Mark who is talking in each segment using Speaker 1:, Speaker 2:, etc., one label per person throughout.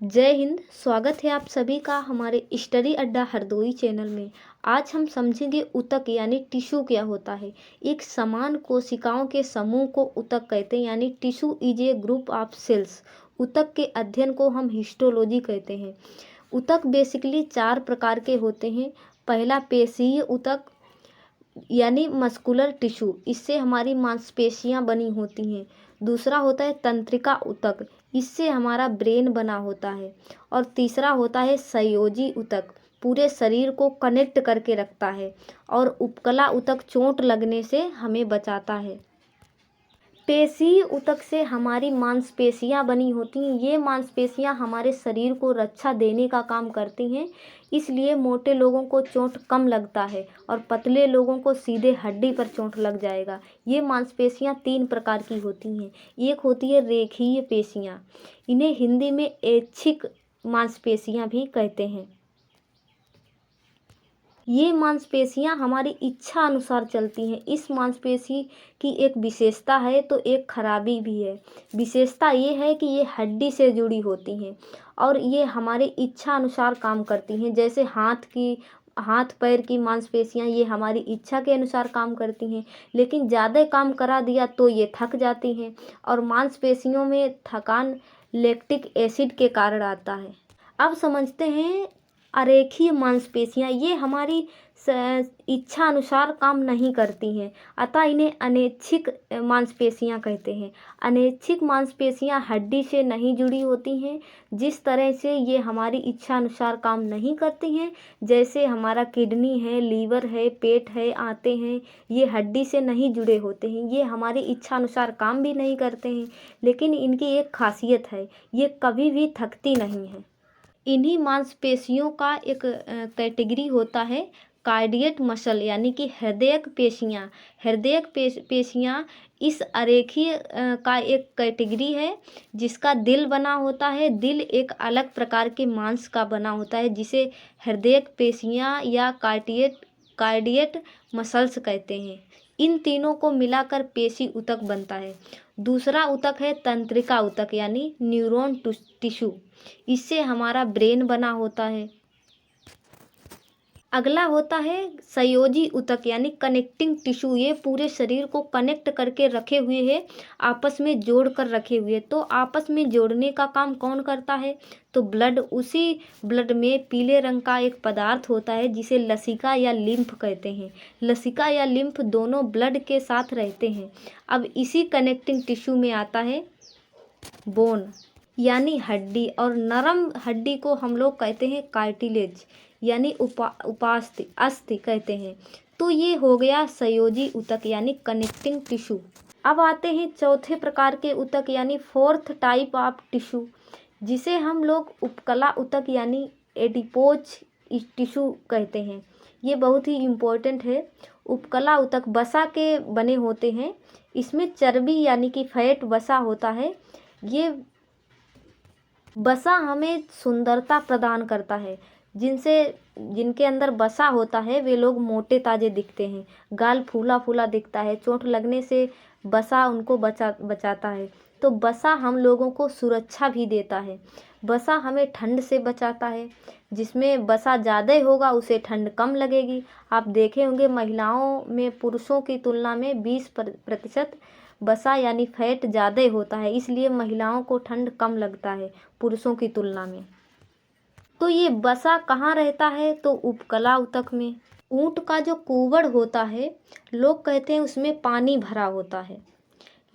Speaker 1: जय हिंद। स्वागत है आप सभी का हमारे स्टडी अड्डा हरदोई चैनल में। आज हम समझेंगे ऊतक यानी टिश्यू क्या होता है। एक समान कोशिकाओं के समूह को ऊतक कहते हैं, यानी tissue is a group of cells. ऊतक के अध्ययन को हम हिस्टोलॉजी कहते हैं। ऊतक बेसिकली 4 प्रकार के होते हैं। पहला पेशीय ऊतक यानी मस्कुलर टिश्यू, इससे हमारी मांसपेशियां बनी होती हैं। दूसरा होता है तंत्रिका ऊतक, इससे हमारा ब्रेन बना होता है। और तीसरा होता है संयोजी ऊतक, पूरे शरीर को कनेक्ट करके रखता है। और उपकला ऊतक चोट लगने से हमें बचाता है। पेशीय ऊतक से हमारी मांसपेशियां बनी होती हैं। ये मांसपेशियां हमारे शरीर को रक्षा देने का काम करती हैं, इसलिए मोटे लोगों को चोट कम लगता है और पतले लोगों को सीधे हड्डी पर चोट लग जाएगा। ये मांसपेशियां 3 प्रकार की होती हैं। एक होती है रेखीय पेशियां, इन्हें हिंदी में ऐच्छिक मांसपेशियां भी कहते हैं। ये मांसपेशियां हमारी इच्छा अनुसार चलती हैं। इस मांसपेशी की एक विशेषता है तो एक खराबी भी है। विशेषता ये है कि ये हड्डी से जुड़ी होती हैं और ये हमारी इच्छा अनुसार काम करती हैं। जैसे हाथ पैर की मांसपेशियां ये हमारी इच्छा के अनुसार काम करती हैं, लेकिन ज़्यादा काम करा दिया तो ये थक जाती हैं। और मांसपेशियों में थकान लैक्टिक एसिड के कारण आता है। अब समझते हैं अरेखीय मांसपेशियां। ये हमारी इच्छा अनुसार काम नहीं करती हैं, अतः इन्हें अनैच्छिक मांसपेशियां कहते हैं। अनैच्छिक मांसपेशियां हड्डी से नहीं जुड़ी होती हैं। जिस तरह से ये हमारी इच्छा अनुसार काम नहीं करती हैं, जैसे हमारा किडनी है, लीवर है, पेट है, आंतें हैं, ये हड्डी से नहीं जुड़े होते हैं। ये हमारी इच्छा अनुसार काम भी नहीं करते हैं, लेकिन इनकी एक खासियत है, ये कभी भी थकती नहीं है। इन्हीं मांसपेशियों का एक कैटेगरी होता है कार्डियक मसल, यानी कि हृदयक पेशियां। हृदयक पेशियां इस अरेखीय का एक कैटेगरी है, जिसका दिल बना होता है। दिल एक अलग प्रकार के मांस का बना होता है, जिसे हृदयक पेशियां या कार्डियक मसल्स कहते हैं। इन तीनों को मिलाकर पेशी ऊतक बनता है। दूसरा ऊतक है तंत्रिका ऊतक, यानी न्यूरॉन टिश्यू, इससे हमारा ब्रेन बना होता है। अगला होता है संयोजी ऊतक, यानी कनेक्टिंग टिश्यू। ये पूरे शरीर को कनेक्ट करके रखे हुए है, आपस में जोड़ कर रखे हुए। तो आपस में जोड़ने का काम कौन करता है? तो ब्लड। उसी ब्लड में पीले रंग का एक पदार्थ होता है, जिसे लसिका या लिम्फ कहते हैं। लसिका या लिम्फ दोनों ब्लड के साथ रहते हैं। अब इसी कनेक्टिंग टिश्यू में आता है बोन, यानी हड्डी। और नरम हड्डी को हम लोग कहते हैं कार्टिलेज, यानी उपास्थि अस्थि कहते हैं। तो ये हो गया संयोजी ऊतक, यानी कनेक्टिंग टिश्यू। अब आते हैं चौथे प्रकार के ऊतक, यानी 4th टाइप ऑफ टिश्यू, जिसे हम लोग उपकला ऊतक यानी एडिपोज टिश्यू कहते हैं। ये बहुत ही इम्पोर्टेंट है। उपकला ऊतक वसा के बने होते हैं। इसमें चर्बी यानी कि फैट वसा होता है। ये वसा हमें सुंदरता प्रदान करता है। जिनके अंदर वसा होता है वे लोग मोटे ताजे दिखते हैं, गाल फूला फूला दिखता है। चोट लगने से वसा उनको बचाता है। तो वसा हम लोगों को सुरक्षा भी देता है। वसा हमें ठंड से बचाता है। जिसमें वसा ज़्यादा होगा उसे ठंड कम लगेगी। आप देखे होंगे महिलाओं में पुरुषों की तुलना में 20% वसा यानी फैट ज़्यादा होता है, इसलिए महिलाओं को ठंड कम लगता है पुरुषों की तुलना में। तो ये वसा कहाँ रहता है? तो उपकला ऊतक में। ऊँट का जो कुबड़ होता है, लोग कहते हैं उसमें पानी भरा होता है,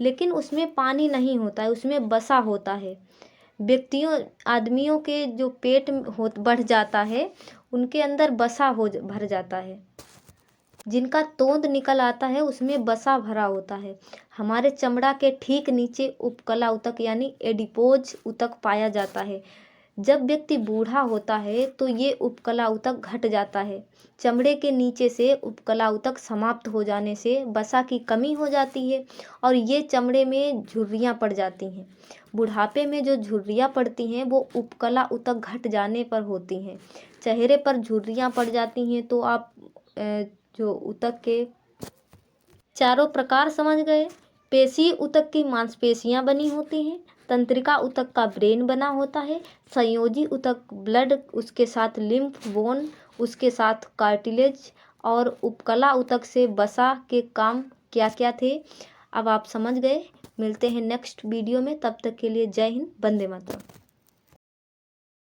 Speaker 1: लेकिन उसमें पानी नहीं होता है, उसमें वसा होता है। आदमियों के जो पेट बढ़ जाता है, उनके अंदर वसा भर जाता है। जिनका तोंद निकल आता है उसमें वसा भरा होता है। हमारे चमड़ा के ठीक नीचे उपकला ऊतक यानी एडिपोज ऊतक पाया जाता है। जब व्यक्ति बूढ़ा होता है तो ये उपकला ऊतक घट जाता है। चमड़े के नीचे से उपकला ऊतक समाप्त हो जाने से वसा की कमी हो जाती है और ये चमड़े में झुर्रियाँ पड़ जाती हैं। बुढ़ापे में जो झुर्रियाँ पड़ती हैं वो उपकला ऊतक घट जाने पर होती हैं। चेहरे पर झुर्रियाँ पड़ जाती हैं तो आप जो ऊतक के चारों प्रकार समझ गए। पेशी ऊतक की मांसपेशियां बनी होती हैं। तंत्रिका ऊतक का ब्रेन बना होता है। संयोजी ऊतक ब्लड, उसके साथ लिम्फ, बोन, उसके साथ कार्टिलेज और उपकला ऊतक से वसा के काम क्या क्या थे, अब आप समझ गए। मिलते हैं नेक्स्ट वीडियो में, तब तक के लिए जय हिंद, वंदे मातरम।